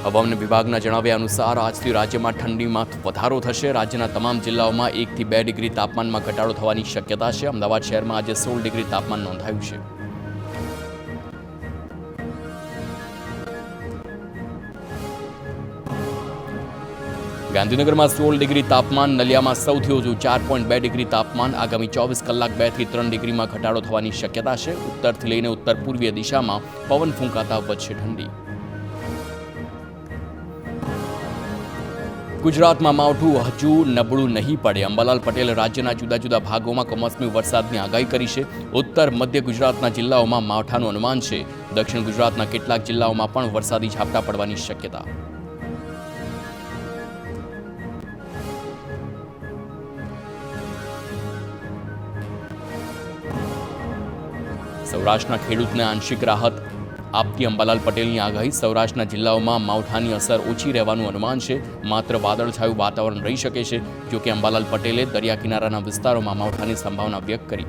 હવામાન વિભાગના જણાવ્યા અનુસાર આજથી રાજ્યમાં ઠંડીમાં વધારો થશે। રાજ્યના તમામ જિલ્લાઓમાં 1 થી 2 ડિગ્રી તાપમાનમાં ઘટાડો થવાની શક્યતા છે। અમદાવાદ શહેરમાં આજે 16 ડિગ્રી તાપમાન નોંધાયું છે। ગાંધીનગરમાં 16 ડિગ્રી તાપમાન, નલિયામાં સૌથી ઓછું 4.2 ડિગ્રી તાપમાન। આગામી 24 કલાક 2 થી 3 ડિગ્રીમાં ઘટાડો થવાની શક્યતા છે। ઉત્તરથી લઈને ઉત્તર પૂર્વીય દિશામાં પવન ફૂંકાતા વધશે ઠંડી। ગુજરાતમાં માવઠું હજુ નબળું નહીં પડે। અંબાલાલ પટેલે રાજ્યના જુદા જુદા ભાગોમાં કમોસમી વરસાદની આગાહી કરી છે। ઉત્તર મધ્ય ગુજરાતના જિલ્લાઓમાં માવઠાનું અનુમાન છે। દક્ષિણ ગુજરાતના કેટલાક જિલ્લાઓમાં પણ વરસાદી ઝાપટા પડવાની શક્યતા। સૌરાષ્ટ્રના ખેડૂતને આંશિક રાહત આપતી અંબાલાલ પટેલની આગાહી। સૌરાષ્ટ્રના જિલ્લાઓમાં માવઠાની અસર ઓછી રહેવાનું અનુમાન છે। માત્ર વાદળછાયું વાતાવરણ રહી શકે છે। જોકે અંબાલાલ પટેલે દરિયા કિનારાના વિસ્તારોમાં માવઠાની સંભાવના વ્યક્ત કરી।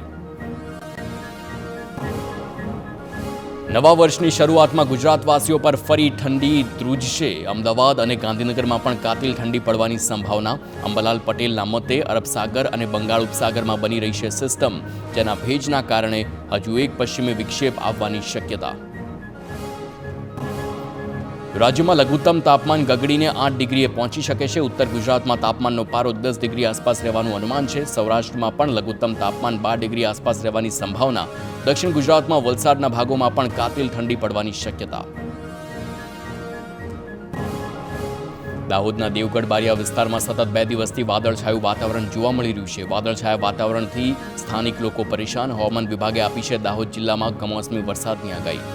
નવા વર્ષની શરૂઆતમાં ગુજરાતવાસીઓ પર ફરી ઠંડી ધ્રુજશે। અમદાવાદ અને ગાંધીનગરમાં પણ કાતિલ ઠંડી પડવાની સંભાવના। અંબાલાલ પટેલના મતે અરબ સાગર અને બંગાળ ઉપસાગરમાં બની રહી છે સિસ્ટમ, જેના ભેજના કારણે હજુ એક પશ્ચિમી વિક્ષેપ આવવાની શક્યતા। રાજ્યમાં લઘુત્તમ તાપમાન ગગડીને 8 ડિગ્રીએ પહોંચી શકે છે। ઉત્તર ગુજરાતમાં તાપમાનનો પારો 10 ડિગ્રી આસપાસ રહેવાનું અનુમાન છે। સૌરાષ્ટ્રમાં પણ લઘુત્તમ તાપમાન 12 ડિગ્રી આસપાસ રહેવાની સંભાવના। દક્ષિણ ગુજરાતમાં વલસાડના ભાગોમાં પણ કાતિલ ઠંડી પડવાની શક્યતા। દાહોદના દેવગઢ બારિયા વિસ્તારમાં સતત 2 દિવસથી વાદળછાયું વાતાવરણ જોવા મળી રહ્યું છે। વાદળછાયા વાતાવરણથી સ્થાનિક લોકો પરેશાન। હવામાન વિભાગે આપી છે દાહોદ જિલ્લામાં કમોસમી વરસાદની આગાહી।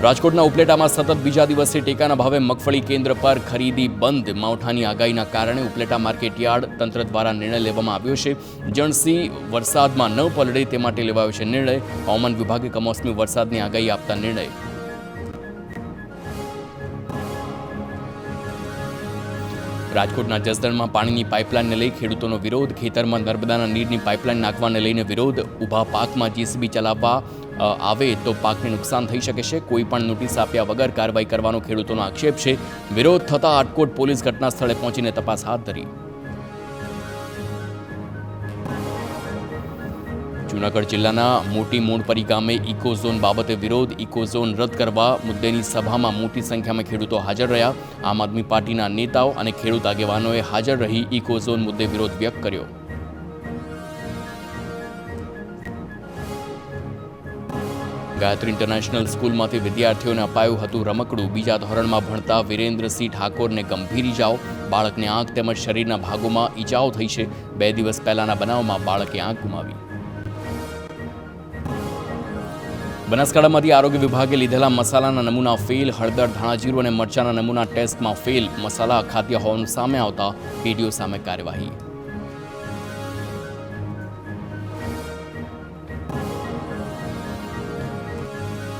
રાજકોટના ઉપલેટામાં સતત બીજા દિવસે ટેકાના ભાવે મગફળી કેન્દ્ર પર ખરીદી બંધ। માવઠાની આગાહીના કારણે ઉપલેટા માર્કેટયાર્ડ તંત્ર દ્વારા નિર્ણય લેવામાં આવ્યો છે। જણસી વરસાદમાં ન પલળે તે માટે લેવાયો છે નિર્ણય। હવામાન વિભાગે કમોસમી વરસાદની આગાહી આપતા નિર્ણય। રાજકોટના જસદણમાં પાણીની પાઇપલાઇનને લઈ ખેડૂતોનો વિરોધ। ખેતરમાં નર્મદાના નીરની પાઇપલાઇન નાખવાને લઈને વિરોધ। ઊભા પાકમાં જેસીબી ચલાવવા આવે તો પાકને નુકસાન થઈ શકે છે। કોઈ પણ નોટિસ આપ્યા વગર કાર્યવાહી કરવાનો ખેડૂતોનો આક્ષેપ છે। વિરોધ થતા આટકોટ પોલીસ ઘટના સ્થળે પહોંચીને તપાસ હાથ ધરી। જૂનાગઢ જિલ્લાના મોટી મોણપરી ગામે ઇકોઝોન બાબતે વિરોધ। ઇકોઝોન રદ કરવા મુદ્દેની સભામાં મોટી સંખ્યામાં ખેડૂતો હાજર રહ્યા। આમ આદમી પાર્ટીના નેતાઓ અને ખેડૂત આગેવાનોએ હાજર રહી ઇકોઝોન મુદ્દે વિરોધ વ્યક્ત કર્યો। ગાયત્રી ઇન્ટરનેશનલ સ્કૂલમાંથી વિદ્યાર્થીઓને અપાયું હતું રમકડું। બીજા ધોરણમાં ભણતા વિરેન્દ્રસિંહ ઠાકોરને ગંભીર ઇજાઓ। બાળકને આંખ તેમજ શરીરના ભાગોમાં ઇજાઓ થઈ છે। 2 દિવસ પહેલાના બનાવમાં બાળકે આંખ ગુમાવી। બનાસકાંઠામાંથી આરોગ્ય વિભાગે લીધેલા મસાલાના નમૂના ફેલ। હળદર, ધાણાજીરું અને મરચાના નમૂના ટેસ્ટમાં ફેલ। મસાલા અખાદ્ય હોવાનું સામે આવતા પીડીઓ સામે કાર્યવાહી।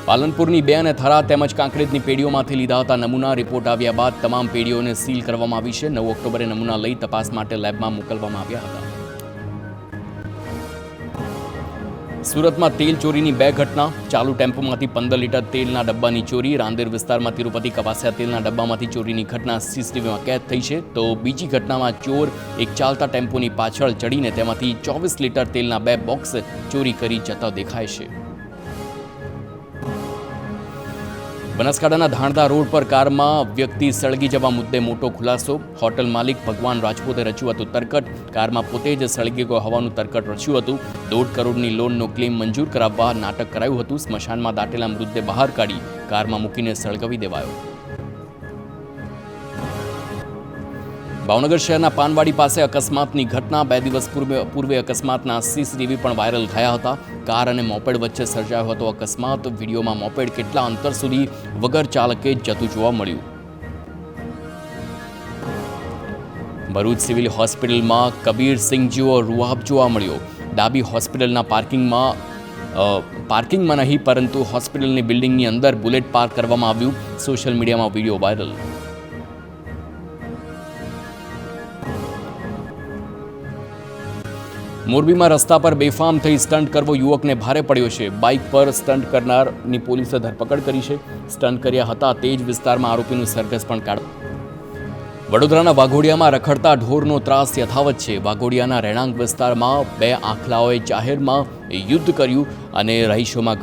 પાલનપુરની 2 અને થરા તેમજ કાંકરેજની પેઢીઓમાંથી લીધા હતા નમૂના। રિપોર્ટ આવ્યા બાદ તમામ પેઢીઓને સીલ કરવામાં આવી છે। 9 ઓક્ટોબરે નમૂના લઈ તપાસ માટે લેબમાં મોકલવામાં આવ્યા હતા। સુરતમાં તેલ ચોરીની 2 ઘટના। ચાલુ ટેમ્પોમાંથી 15 લીટર તેલના ડબ્બાની ચોરી। રાંદેર વિસ્તારમાં તિરુપતિ કવાસિયા તેલના ડબ્બામાંથી ચોરીની ઘટના સીસીટીવીમાં કેદ થઈ છે। તો બીજી ઘટનામાં ચોર એક ચાલતા ટેમ્પોની પાછળ ચડીને તેમાંથી 24 લીટર તેલના 2 બોક્સ ચોરી કરી જતા દેખાય છે। બનાસકાંઠાના ધાણદા રોડ પર કારમાં વ્યક્તિ સળગી જવા મુદ્દે મોટો ખુલાસો। હોટલ માલિક ભગવાન રાજપૂતે રચ્યું હતું તરકટ। કારમાં પોતે જ સળગી ગયો હોવાનું તરકટ રચ્યું હતું। 1.5 કરોડની લોનનો ક્લેમ મંજૂર કરાવવા નાટક કરાયું હતું। સ્મશાનમાં દાટેલા મૃતદેહ બહાર કાઢી કારમાં મૂકીને સળગાવી દેવાયો। ભાવનગર શહેરના પાનવાડી પાસે અકસ્માતની ઘટના। 2 દિવસ પૂર્વે અકસ્માતના સીસીટીવી પણ વાયરલ થયા હતા। કાર અને મોપેડ વચ્ચે સર્જાયો હતો અકસ્માત। વિડીયોમાં મોપેડ કેટલા અંતર સુધી વગર ચાલકે જતું જોવા મળ્યું। ભરૂચ સિવિલ હોસ્પિટલમાં કબીરસિંહ જેવો રૂઆબ જોવા મળ્યો। ડાબી હોસ્પિટલના પાર્કિંગમાં નહીં પરંતુ હોસ્પિટલની બિલ્ડિંગની અંદર બુલેટ પાર્ક કરવામાં આવ્યું। સોશિયલ મીડિયામાં વિડીયો વાયરલ। મોરબીમાં રસ્તા પર બેફામ થઈ સ્ટન્ટ કરવો યુવકને ભારે પડ્યો છે. બાઇક પર સ્ટન્ટ કરનારની પોલીસે ધરપકડ કરી છે. સ્ટન્ટ કર્યા હતા તે જ વિસ્તારમાં આરોપીનું સરઘસ પણ કાઢ્યું. વડોદરાના વાઘોડિયામાં રખડતા ઢોરનો ત્રાસ યથાવત છે. વાઘોડિયાના રહેણાંક વિસ્તારમાં બે આખલાઓએ જાહેરમાં યુદ્ધ કર્યું અને રહીશોમાં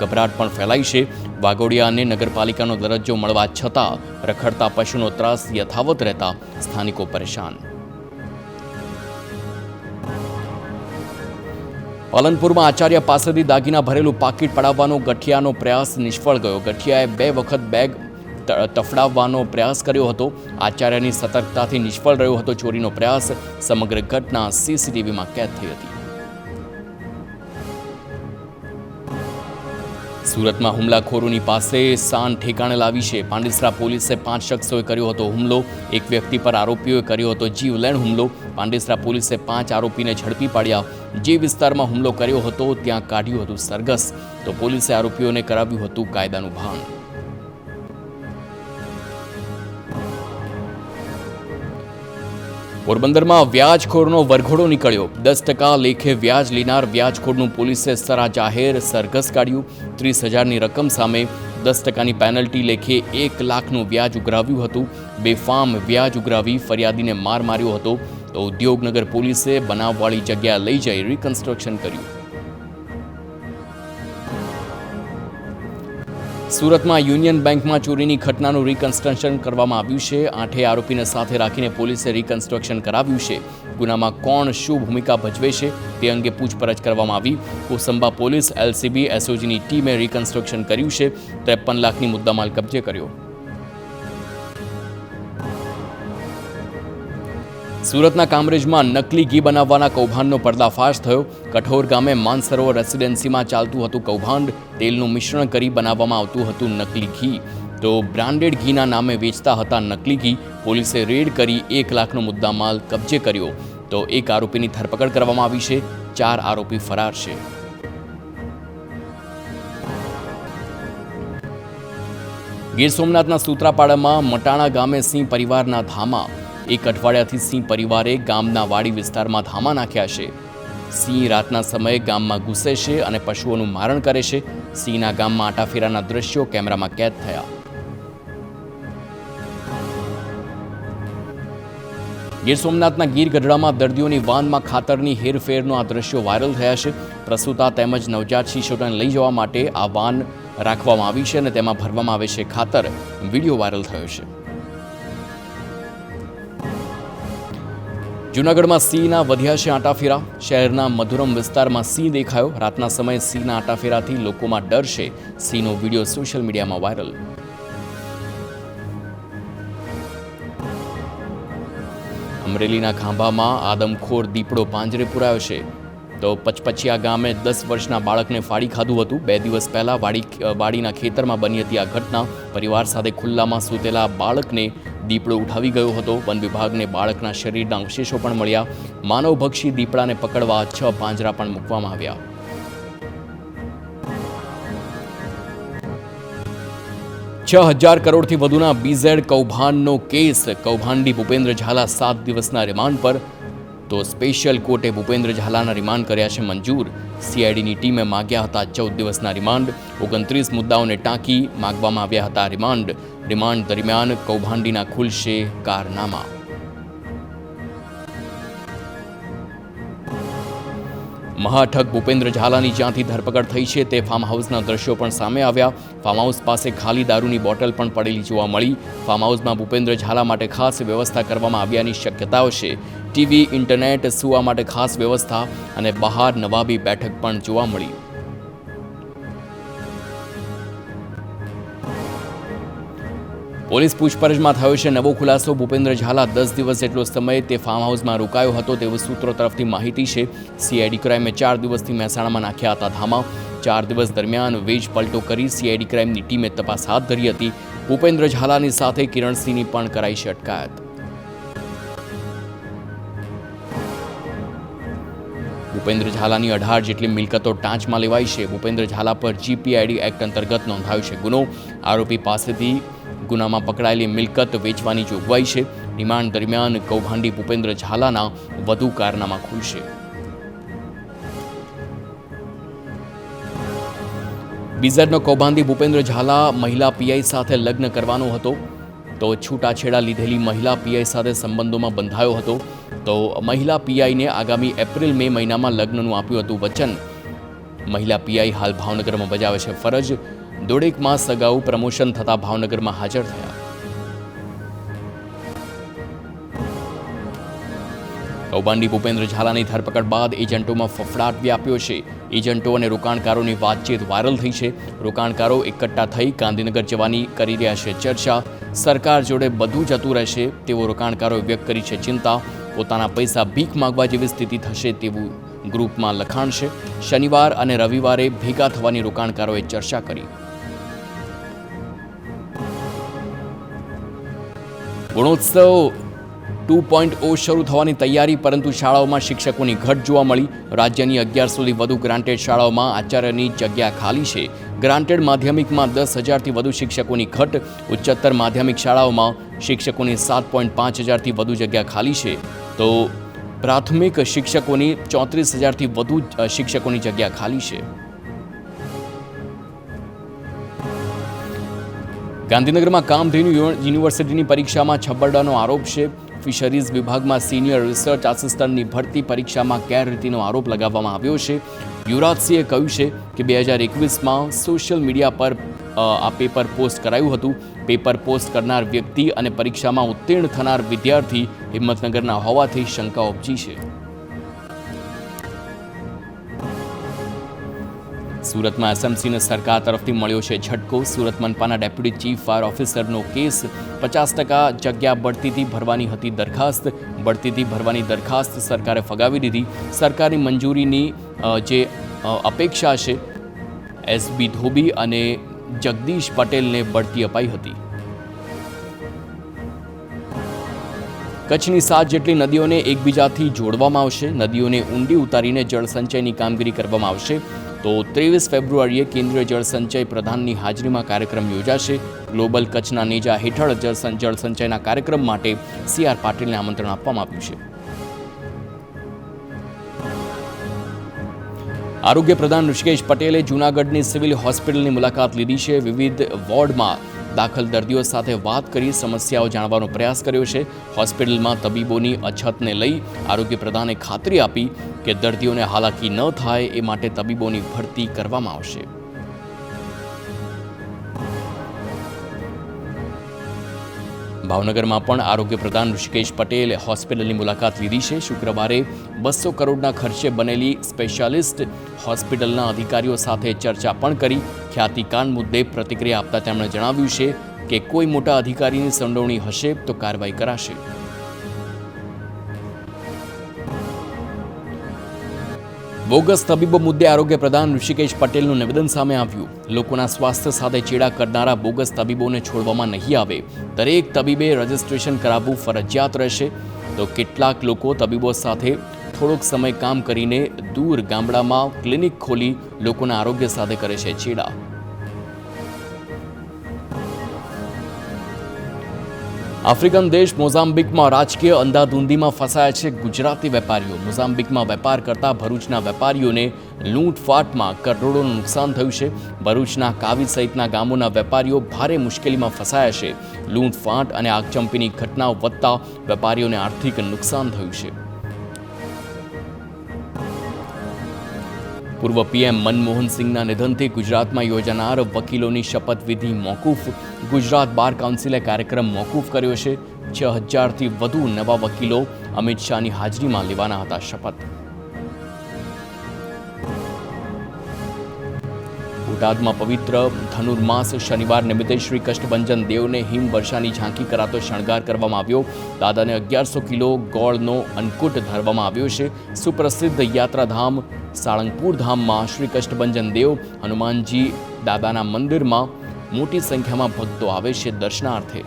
ગભરાટ પણ ફેલાઈ છે. વાઘોડિયાને નગરપાલિકાનો દરજ્જો મળવા છતાં રખડતા પશુનો ત્રાસ યથાવત રહેતા સ્થાનિકો પરેશાન. પાલનપુરમાં આચાર્ય પાસેથી દાગીના ભરેલું પાકીટ પડાવવાનો ગઠિયાનો પ્રયાસ નિષ્ફળ ગયો. ગઠિયાએ 2 વખત બેગ તફડાવવાનો પ્રયાસ કર્યો હતો. આચાર્યની સતર્કતાથી નિષ્ફળ રહ્યો હતો ચોરીનો પ્રયાસ. સમગ્ર ઘટના સીસીટીવીમાં કેદ થઈ હતી. સુરતમાં હુમલાખોરોની પાસે શાન ઠેકાણે લાવી છે. પાંડેસરા પોલીસે 5 શખ્સોએ કર્યો હતો હુમલો. એક વ્યક્તિ પર આરોપીઓએ કર્યો હતો જીવલેણ હુમલો. પાંડેસરા પોલીસે 5 આરોપીને ઝડપી પાડ્યા. જે વિસ્તારમાં હુમલો કર્યો હતો ત્યાં કાઢ્યું હતું સરઘસ, તો પોલીસે આરોપીઓને કરાવ્યું હતું કાયદાનું ભાન. પોરબંદરમાં વ્યાજખોરનો વરઘોડો નીકળ્યો. 10% લેખે વ્યાજ લેનાર વ્યાજખોરનું પોલીસે સરા જાહેર સરઘસ કાઢ્યું. 30,000ની રકમ સામે 10%ની પેનલ્ટી લેખે 1 લાખનું વ્યાજ ઉઘરાવ્યું હતું. બેફામ વ્યાજ ઉઘરાવી ફરિયાદીને માર માર્યો હતો. તો ઉદ્યોગનગર પોલીસે બનાવવાળી જગ્યા લઈ જઈ રિકન્સ્ટ્રક્શન કર્યું. સુરતમાં યુનિયન બેંકમાં ચોરીની ઘટનાનું રિકન્સ્ટ્રક્શન કરવામાં આવ્યું છે. 8 આરોપીને સાથે રાખીને પોલીસે રિકન્સ્ટ્રક્શન કરાવ્યું છે. ગુનામાં કોણ શું ભૂમિકા ભજવે છે તે અંગે પૂછપરછ કરવામાં આવી. કોસંબા પોલીસ એલસીબી એસઓજીની ટીમે રિકન્સ્ટ્રક્શન કર્યું છે. 53 લાખની મુદ્દામાલ કબજે કર્યો. સુરતના કામરેજમાં નકલી ઘી બનાવવાના કૌભાંડનો પર્દાફાશ થયો. કઠોર ગામે માનસરોવર રેસિડેન્સીમાં ચાલતું હતું કૌભાંડ. તેલનું મિશ્રણ કરી બનાવવામાં આવતું હતું નકલી ઘી. તો બ્રાન્ડેડ ઘીના નામે વેચતા હતા નકલી ઘી. પોલીસે રેડ કરી 1 લાખનો મુદ્દામાલ કબજે કર્યો. તો 1 આરોપીની ધરપકડ કરવામાં આવી છે. 4 આરોપી ફરાર છે. ગીર સોમનાથના સૂત્રાપાડામાં મટાણા ગામે સિંહ પરિવારના ધામા. 1 અઠવાડિયાથી સિંહ પરિવારે ગામના વાડી વિસ્તારમાં ધામા નાખ્યા છે. સિંહ રાતના સમયે ગામમાં ઘૂસે છે અને પશુઓનું મારણ કરે છે. સિંહના ગામમાં આટાફેરાના દ્રશ્યો કેમેરામાં કેદ થયા. ગીર સોમનાથના ગીર ગઢડામાં દર્દીઓની વાનમાં ખાતરની હેરફેરનો આ દ્રશ્યો વાયરલ થયા છે. પ્રસૂતા તેમજ નવજાત શિશુઓને લઈ જવા માટે આ વાન રાખવામાં આવી છે અને તેમાં ભરવામાં આવે છે ખાતર. વિડીયો વાયરલ થયો છે. જૂનાગઢમાં સિંહના વધ્યા છે આટાફેરા. શહેરના મધુરમ વિસ્તારમાં સિંહ દેખાયો. રાતના સમયે સિંહના આટાફેરાથી લોકોમાં ડર છે. સિંહનો વિડીયો સોશિયલ મીડિયામાં વાયરલ. અમરેલીના ખાંભામાં આદમખોર દીપડો પાંજરે પુરાયો છે. તો પચપચિયા ગામે 10 વર્ષના બાળકને ફાડી ખાધું હતું. 2 દિવસ પહેલા વાડીના ખેતરમાં બની હતી આ ઘટના. પરિવાર સાથે ખુલ્લામાં સૂતેલા બાળકને દીપડો ઉઠાવી ગયો હતો. વન વિભાગને બાળકના શરીરના અવશેષો પણ મળ્યા. માનવભક્ષી દીપડાને પકડવા 6 પાંજરા પણ મૂકવામાં આવ્યા. ₹6,000 કરોડથી વધુના BZ કૌભાંડનો કેસ. કૌભાંડી ભૂપેન્દ્ર ઝાલા 7 દિવસના રિમાન્ડ પર. તો સ્પેશિયલ કોર્ટે ભૂપેન્દ્ર ઝાલાના રિમાન્ડ કર્યા છે મંજૂર. CIDની ટીમે માગ્યા હતા 14 દિવસના રિમાન્ડ. 29 મુદ્દાઓને ટાંકી માગવામાં આવ્યા હતા રિમાન્ડ. રિમાન્ડ દરમિયાન કૌભાંડીના ખુલશે કારનામા. મહાઠગ ભૂપેન્દ્ર ઝાલાની જ્યાંથી ધરપકડ થઈ છે તે ફાર્મ હાઉસના દ્રશ્યો પણ સામે આવ્યા. ફાર્મ હાઉસ પાસે ખાલી દારૂની બોટલ પણ પડેલી જોવા મળી. ફાર્મ હાઉસમાં ભૂપેન્દ્ર ઝાલા માટે ખાસ વ્યવસ્થા કરવામાં આવ્યાની શક્યતાઓ છે. ટીવી, ઇન્ટરનેટ, સુવા માટે ખાસ વ્યવસ્થા અને બહાર નવાબી બેઠક પણ જોવા મળી. પોલીસ પૂછપરછમાં થયો છે નવો ખુલાસો. ભૂપેન્દ્ર ઝાલા 10 દિવસ જેટલો સમય તે ફાર્મ હાઉસમાં રોકાયો હતો તેવું સૂત્રો તરફથી માહિતી છે. CID ક્રાઇમે 4 દિવસથી મહેસાણામાં નાખ્યા હતા ધામા. 4 દિવસ દરમિયાન વેજ પલટો કરી CID ક્રાઇમની ટીમે તપાસ હાથ ધરી હતી. ભૂપેન્દ્ર ઝાલાની સાથે કિરણસિંહની પણ કરાઈ છે અટકાયત. ભૂપેન્દ્ર ઝાલાની 18 જેટલી મિલકતો ટાંચમાં લેવાઈ છે. ભૂપેન્દ્ર ઝાલા પર GPID એક્ટ અંતર્ગત નોંધાયો છે ગુનો. આરોપી પાસેથી ગુનામાં પકડાયેલી મિલકત વેચવાની જોગવાઈ છે. રિમાન્ડ દરમિયાન કૌભાંડી ભૂપેન્દ્ર ઝાલાના વધુ કારનામા ખુલશે. બીઝરનો કૌભાંડી ભૂપેન્દ્ર ઝાલા મહિલા પીઆઈ સાથે લગ્ન કરવાનો હતો, તો છૂટાછેડા લીધેલી મહિલા પીઆઈ સાથે સંબંધોમાં બંધાયો હતો. તો મહિલા પીઆઈને આગામી એપ્રિલ મે મહિનામાં લગ્નનું આપ્યું હતું વચન. મહિલા પીઆઈ હાલ ભાવનગરમાં બજાવે છે ફરજ. દોઢેક માસ અગાઉ પ્રમોશન થતા ભાવનગરમાં હાજર થયા. કૌભાંડી ભૂપેન્દ્ર ઝાલાની ધરપકડ બાદ એજન્ટોમાં ફફડાટ વ્યાપ્યો છે. એજન્ટો અને રોકાણકારોની વાતચીત વાયરલ થઈ છે. રોકાણકારો એકઠા થઈ ગાંધીનગર જવાની કરી રહ્યા છે ચર્ચા. સરકાર જોડે બધું જતું રહેશે તેવો રોકાણકારોએ વ્યક્ત કરી છે ચિંતા. પોતાના પૈસા ભીખ માંગવા જેવી સ્થિતિ થશે તેવું ગ્રુપમાં લખાણ છે. શનિવાર અને રવિવારે ભેગા થવાની રોકાણકારોએ ચર્ચા કરી. ગુણોત્સવ 2.0 શરૂ થવાની તૈયારી, પરંતુ શાળાઓમાં શિક્ષકોની ઘટ જોવા મળી. રાજ્યની 1100થી વધુ ગ્રાન્ટેડ શાળાઓમાં આચાર્યની જગ્યા ખાલી છે. ગ્રાન્ટેડ માધ્યમિકમાં 10,000થી વધુ શિક્ષકોની ઘટ. ઉચ્ચતર માધ્યમિક શાળાઓમાં શિક્ષકોની 7.5 હજારથી વધુ જગ્યા ખાલી છે. તો પ્રાથમિક શિક્ષકોની 34,000થી વધુ શિક્ષકોની જગ્યા ખાલી છે. ગાંધીનગરમાં કામધેનુ યુનિવર્સિટીની પરીક્ષામાં છબરડાનો આરોપ છે. ફિશરીઝ વિભાગમાં સિનિયર રિસર્ચ આસિસ્ટન્ટની ભરતી પરીક્ષામાં ગેરરીતિનો આરોપ લગાવવામાં આવ્યો છે. યુવરાજસિંહે કહ્યું છે કે 2021માં સોશિયલ મીડિયા પર આ પેપર પોસ્ટ કરાયું હતું. પેપર પોસ્ટ કરનાર વ્યક્તિ અને પરીક્ષામાં ઉત્તીર્ણ થનાર વિદ્યાર્થી હિંમતનગરના હોવાથી શંકા ઉપજી છે. સુરતમાં એસએમસીને સરકાર તરફથી મળ્યો છે ઝટકો. સુરત મનપાના ડેપ્યુટી ચીફ ફાયર ઓફિસરનો કેસ. 50% જગ્યા બઢતીથી ભરવાની હતી દરખાસ્ત. બઢતીથી ભરવાની દરખાસ્ત સરકારે ફગાવી દીધી. સરકારની મંજૂરીની જે અપેક્ષા છે, એસબી ધોબી અને જગદીશ પટેલને બઢતી અપાઈ હતી. કચ્છની 7 જેટલી નદીઓને એકબીજાથી જોડવામાં આવશે. નદીઓને ઊંડી ઉતારીને જળસંચયની કામગીરી કરવામાં આવશે. તો 23 ફેબ્રુઆરીએ કેન્દ્રીય જળસંચય પ્રધાનની હાજરીમાં કાર્યક્રમ યોજાશે. ગ્લોબલ કચ્છના નેજા હેઠળ જળસંચયના કાર્યક્રમ માટે CR પાટીલને આમંત્રણ આપવામાં આવ્યું છે. આરોગ્ય પ્રધાન ઋષિકેશ પટેલે જૂનાગઢની સિવિલ હોસ્પિટલની મુલાકાત લીધી છે. વિવિધ વોર્ડમાં દાખલ દર્દીઓ સાથે વાત કરી સમસ્યાઓ જાણવાનો પ્રયાસ કર્યો છે. હોસ્પિટલમાં તબીબોની અછતને લઈ આરોગ્ય પ્રધાને ખાતરી આપી કે દર્દીઓને હાલાકી ન થાય એ માટે તબીબોની ભરતી કરવામાં આવશે. ભાવનગરમાં પણ આરોગ્ય પ્રધાન ઋષિકેશ પટેલે હોસ્પિટલની મુલાકાત લીધી છે. શુક્રવારે 200 કરોડના ખર્ચે બનેલી સ્પેશિયાલિસ્ટ હોસ્પિટલના અધિકારીઓ સાથે ચર્ચા પણ કરી. ખ્યાતિકાન મુદ્દે પ્રતિક્રિયા આપતા તેમણે જણાવ્યું છે કે કોઈ મોટા અધિકારીની સંડોવણી હશે તો કાર્યવાહી કરાશે. બોગસ તબીબો મુદ્દે આરોગ્ય પ્રધાન ઋષિકેશ પટેલનું નિવેદન સામે આવ્યું. લોકોના સ્વાસ્થ્ય સાથે ચેડા કરનારા બોગસ તબીબોને છોડવામાં નહીં આવે. દરેક તબીબે રજીસ્ટ્રેશન કરાવવું ફરજિયાત રહેશે. તો કેટલાક લોકો તબીબો સાથે થોડોક સમય કામ કરીને દૂર ગામડામાં ક્લિનિક ખોલી લોકોના આરોગ્ય સાથે કરે છે ચેડા. આફ્રિકન દેશ મોઝામ્બિકમાં રાજકીય અંધાધૂંધીમાં ફસાયા છે ગુજરાતી વેપારીઓ. મોઝામ્બિકમાં વેપાર કરતા ભરૂચના વેપારીઓને લૂંટફાટમાં કરોડોનું નુકસાન થયું છે. ભરૂચના કાવી સહિતના ગામોના વેપારીઓ ભારે મુશ્કેલીમાં ફસાયા છે. લૂંટફાટ અને આગચંપીની ઘટનાઓ વધતા વેપારીઓને આર્થિક નુકસાન થયું છે. પૂર્વ પીએમ મનમોહન સિંહના નિધનથી ગુજરાતમાં યોજાનાર વકીલોની શપથવિધિ મોકૂફ. ગુજરાત બાર કાઉન્સિલે કાર્યક્રમ મોકૂફ કર્યો છે. 6,000થી વધુ નવા વકીલો અમિત શાહની હાજરીમાં લેવાના હતા શપથ. બોટાદમાં પવિત્ર ધનુર્માસ શનિવાર નિમિત્તે શ્રી કષ્ટભંજન દેવને હિમવર્ષાની ઝાંકી કરાતો શણગાર કરવામાં આવ્યો. દાદાને 1100 કિલો ગોળનો અન્નકૂટ ધરવામાં આવ્યો છે. સુપ્રસિદ્ધ યાત્રાધામ સાળંગપુર ધામમાં શ્રી કષ્ટભંજન દેવ હનુમાનજી દાદાના મંદિરમાં મોટી સંખ્યામાં ભક્તો આવે છે દર્શનાર્થે.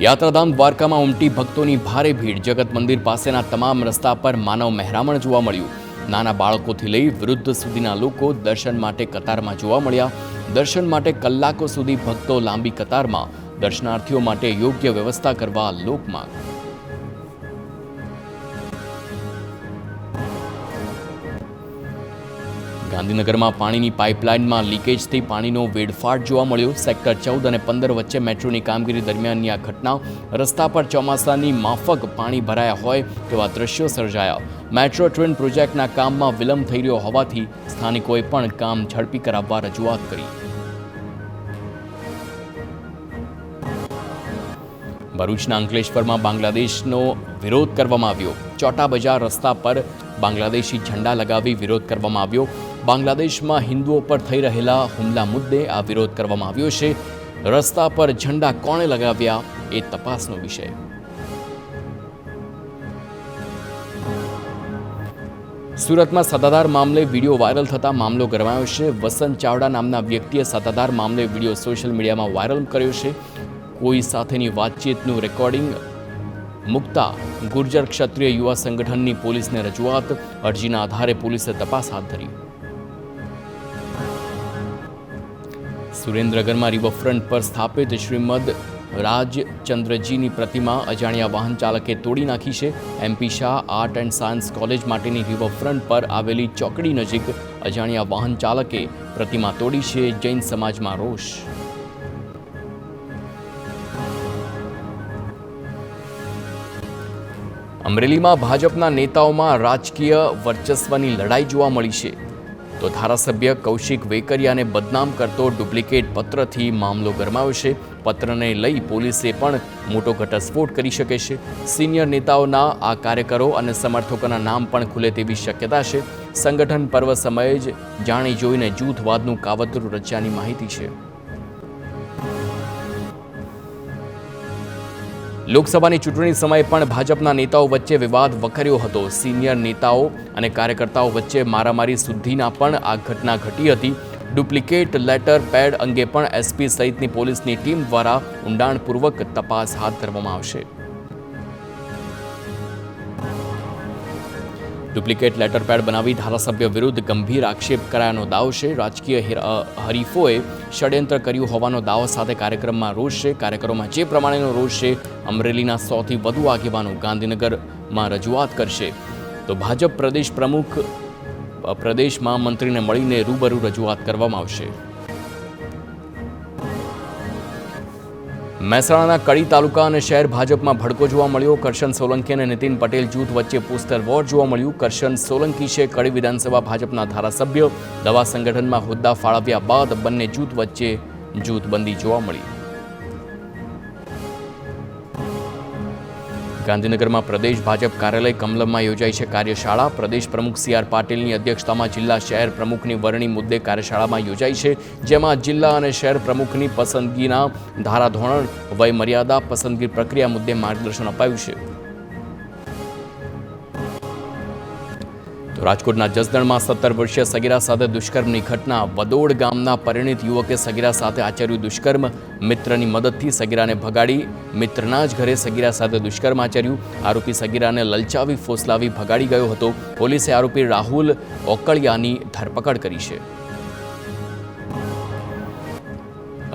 યાત્રાધામ દ્વારકામાં ઉમટી ભક્તોની ભારે ભીડ. જગત મંદિર પાસેના તમામ રસ્તા પર માનવ મહેરામણ જોવા મળ્યું. નાના બાળકોથી લઈ વૃદ્ધ સુધીના લોકો દર્શન માટે કતારમાં જોવા મળ્યા. દર્શન માટે કલાકો સુધી ભક્તો લાંબી કતારમાં. દર્શનાર્થીઓ માટે યોગ્ય વ્યવસ્થા કરવા લોકમાંગ. ગાંધીનગરમાં પાણીની પાઇપલાઇનમાં લીકેજથી પાણીનો વેડફાટ જોવા મળ્યો. સેક્ટર 14 અને 15 વચ્ચે મેટ્રોની કામગીરી દરમિયાનની આ ઘટના. રસ્તા પર ચોમાસાની માફક પાણી ભરાયા હોય તેવા દ્રશ્યો સર્જાયા. મેટ્રો ટ્રેન પ્રોજેક્ટના કામમાં વિલંબ થઈ રહ્યો હોવાથી સ્થાનિકોએ પણ કામ ઝડપી કરાવવા રજૂઆત કરી. ભરૂચના અંકલેશ્વરમાં બાંગ્લાદેશનો વિરોધ કરવામાં આવ્યો. ચોટા બજાર રસ્તા પર બાંગ્લાદેશી ઝંડા લગાવી વિરોધ કરવામાં આવ્યો. બાંગ્લાદેશમાં હિન્દુઓ પર થઈ રહેલા હુમલા મુદ્દે આ વિરોધ કરવામાં આવ્યો છે. રસ્તા પર ઝંડા કોણે લગાવ્યા એ તપાસનો વિષય. સુરતમાં સત્તાધાર મામલે વિડીયો વાયરલ થતા મામલો ગરમાયો છે. વસંત ચાવડા નામના વ્યક્તિએ સત્તાધાર મામલે વિડીયો સોશિયલ મીડિયામાં વાયરલ કર્યો છે. કોઈ સાથેની વાતચીતનું રેકોર્ડિંગ મુકતા ગુર્જર ક્ષત્રિય યુવા સંગઠનની પોલીસને રજૂઆત. અરજીના આધારે પોલીસે તપાસ હાથ ધરી. સુરેન્દ્રનગરમાં રિવરફ્રન્ટ પર સ્થાપિત શ્રીમદ રાજચંદ્રજીની પ્રતિમા અજાણ્યા વાહન ચાલકે તોડી નાખી છે. MP Shah art and science college માટેની રિવરફ્રન્ટ પર આવેલી ચોકડી નજીક અજાણ્યા વાહન ચાલકે પ્રતિમા તોડી છે. જૈન સમાજમાં રોષ. અમરેલીમાં ભાજપના નેતાઓમાં રાજકીય વર્ચસ્વની લડાઈ જોવા મળી છે. તો ધારાસભ્ય કૌશિક વેકરિયાને બદનામ કરતો ડુપ્લિકેટ પત્રથી મામલો ગરમાયો છે. પત્રને લઈ પોલીસે પણ મોટો ઘટસ્ફોટ કરી શકે છે. સિનિયર નેતાઓના આ કાર્યકરો અને સમર્થકોના નામ પણ ખુલે તેવી શક્યતા છે. સંગઠન પર્વ સમયે જ જાણી જોઈને જૂથવાદનું કાવતરું રચ્યાની માહિતી છે. લોકસભાની ચૂંટણી સમયે પણ ભાજપના નેતાઓ વચ્ચે વિવાદ વકર્યો હતો. સિનિયર નેતાઓ અને કાર્યકર્તાઓ વચ્ચે મારામારી સુધીના પણ આ ઘટના ઘટી હતી. ડુપ્લિકેટ લેટર પેડ અંગે પણ એસપી સહિતની પોલીસની ટીમ દ્વારા ઊંડાણપૂર્વક તપાસ હાથ ધરવામાં આવશે. ડુપ્લિકેટ લેટર પેડ બનાવી ધારાસભ્ય વિરુદ્ધ ગંભીર આક્ષેપ કરાયાનો દાવો છે. રાજકીય હરીફોએ ષડયંત્ર કર્યું હોવાનો દાવો સાથે કાર્યક્રમમાં રોષ છે. કાર્યકરોમાં જે પ્રમાણેનો રોષ છે, અમરેલીના 100થી વધુ આગેવાનો ગાંધીનગરમાં રજૂઆત કરશે. તો ભાજપ પ્રદેશ પ્રમુખ પ્રદેશમાં મંત્રીને મળીને રૂબરૂ રજૂઆત કરવામાં આવશે. મહેસાણાના કડી તાલુકા અને શહેર ભાજપમાં ભડકો જોવા મળ્યો. કરશન સોલંકી અને નીતિન પટેલ જૂથ વચ્ચે પોસ્ટર વોર જોવા મળ્યું. કરશન સોલંકી છે કડી વિધાનસભા ભાજપના ધારાસભ્ય. દવા સંગઠનમાં હોદ્દા ફાળવ્યા બાદ બંને જૂથ વચ્ચે જૂથબંધી જોવા મળી. ગાંધીનગરમાં પ્રદેશ ભાજપ કાર્યાલય કમલમમાં યોજાઈ છે કાર્યશાળા. પ્રદેશ પ્રમુખ સી.આર. પાટીલની અધ્યક્ષતામાં જિલ્લા શહેર પ્રમુખની વરણી મુદ્દે કાર્યશાળામાં યોજાઈ છે. જેમાં જિલ્લા અને શહેર પ્રમુખની પસંદગીના ધારાધોરણ, વય મર્યાદા, પસંદગી પ્રક્રિયા મુદ્દે માર્ગદર્શન અપાયું છે. રાજકોટના જસદણમાં 17 વર્ષીય સગીરા સાથે દુષ્કર્મની ઘટના. વદોડ ગામના પરિણીત યુવકે સગીરા સાથે આચર્યું દુષ્કર્મ. મિત્રની મદદથી સગીરાને ભગાડી મિત્રના જ ઘરે સગીરા સાથે દુષ્કર્મ આચર્યું. આરોપી સગીરાને લલચાવી ફોસલાવી ભગાડી ગયો હતો. પોલીસે આરોપી રાહુલ ઓકળિયાની ધરપકડ કરી છે.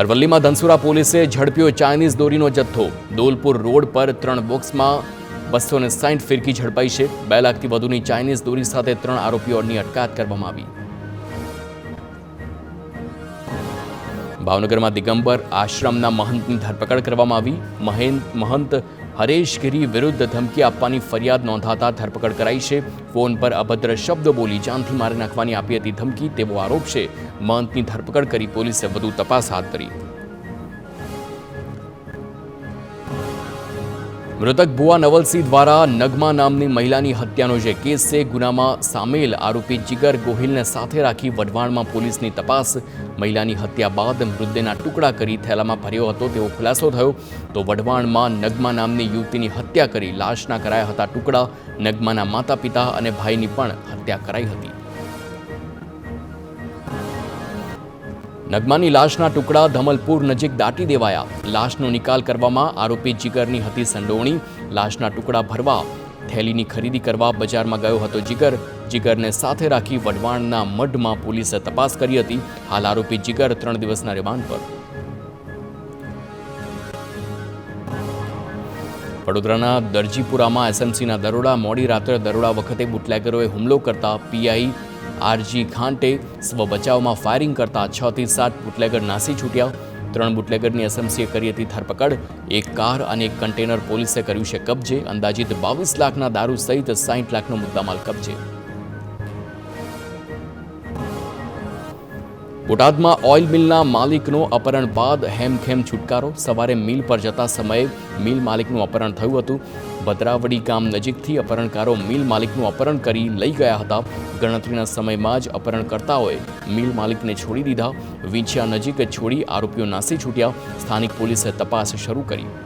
અરવલ્લીમાં ધનસુરા પોલીસે ઝડપ્યો ચાઇનીઝ દોરીનો જથ્થો. દોલપુર રોડ પર 3 બોક્સમાં 260 ફિરકી ઝડપાઈ છે. 2 લાખથી વધુની ચાઇનીઝ દોરી સાથે 3 આરોપીઓની અટકાયત કરવામાં આવી. ભાવનગરમાં દિગંબર આશ્રમના મહંતની ધરપકડ કરવામાં આવી. મહંત હરેશગીરી વિરુદ્ધ ધમકી આપવાની ફરિયાદ નોંધાતા ધરપકડ કરાઈ છે. ફોન પર અભદ્ર શબ્દો બોલી જાનથી મારી નાખવાની આપી હતી ધમકી તેવો આરોપ છે. મહંતની ધરપકડ કરી પોલીસે વધુ તપાસ હાથ ધરી. મૃતક ભુવા નવલસિંહ દ્વારા નગમા નામની મહિલાની હત્યાનો જે કેસ છે, ગુનામાં સામેલ આરોપી જીગર ગોહિલને સાથે રાખી વઢવાણમાં પોલીસની તપાસ. મહિલાની હત્યા બાદ મૃતદેહના ટુકડા કરી થેલામાં ભર્યો હતો તેવો ખુલાસો થયો. તો વઢવાણમાં નગમા નામની યુવતીની હત્યા કરી લાશના કરાયા હતા ટુકડા. નગમાના માતા પિતા અને ભાઈની પણ હત્યા કરાઈ હતી. નગમાની લાશના ટુકડા ધમલપુર નજીક દાટી દેવાયા. લાશનો નિકાલ કરવામાં આરોપી જીગરની હતી સંડોવણી. લાશના ટુકડા ભરવા થેલીની ખરીદી કરવા બજારમાં ગયો હતો જીગર. જીગરને સાથે રાખી વઢવાણના મઢમાં પોલીસે તપાસ કરી હતી. હાલ આરોપી જીગર 3 દિવસના રિમાન્ડ પર. વડોદરાના દરજીપુરામાં એસએમસીના દરોડા. મોડી રાત્રે દરોડા વખતે બુટલેગરોએ હુમલો કરતા પીઆઈ આરજી ઘાંટે સ્વ બચાવમાં ફાયરિંગ કરતા 6 થી 7 બુટલેગર નાસી છૂટ્યા. 3 બુટલેગરની એસએમસીએ કરી હતી ધરપકડ. એક કાર અને એક કન્ટેનર પોલીસે કર્યું છે કબજે. અંદાજિત 22 લાખના દારૂ સહિત 60 લાખનો મુદ્દામાલ કબજે. બોટાદમાં ઓઇલ મિલના માલિકનો અપહરણ બાદ હેમખેમ છુટકારો. સવારે મિલ પર જતા સમયે મિલ માલિકનું અપહરણ થયું હતું. ભદ્રાવડી ગામ નજીકથી અપહરણકારો મિલ માલિકનું અપહરણ કરી લઈ ગયા હતા. ગણતરીના સમયમાં જ અપહરણકર્તાઓએ મિલ માલિકને છોડી દીધા. વિંછિયા નજીક છોડી આરોપીઓ નાસી છૂટ્યા. સ્થાનિક પોલીસે તપાસ શરૂ કરી.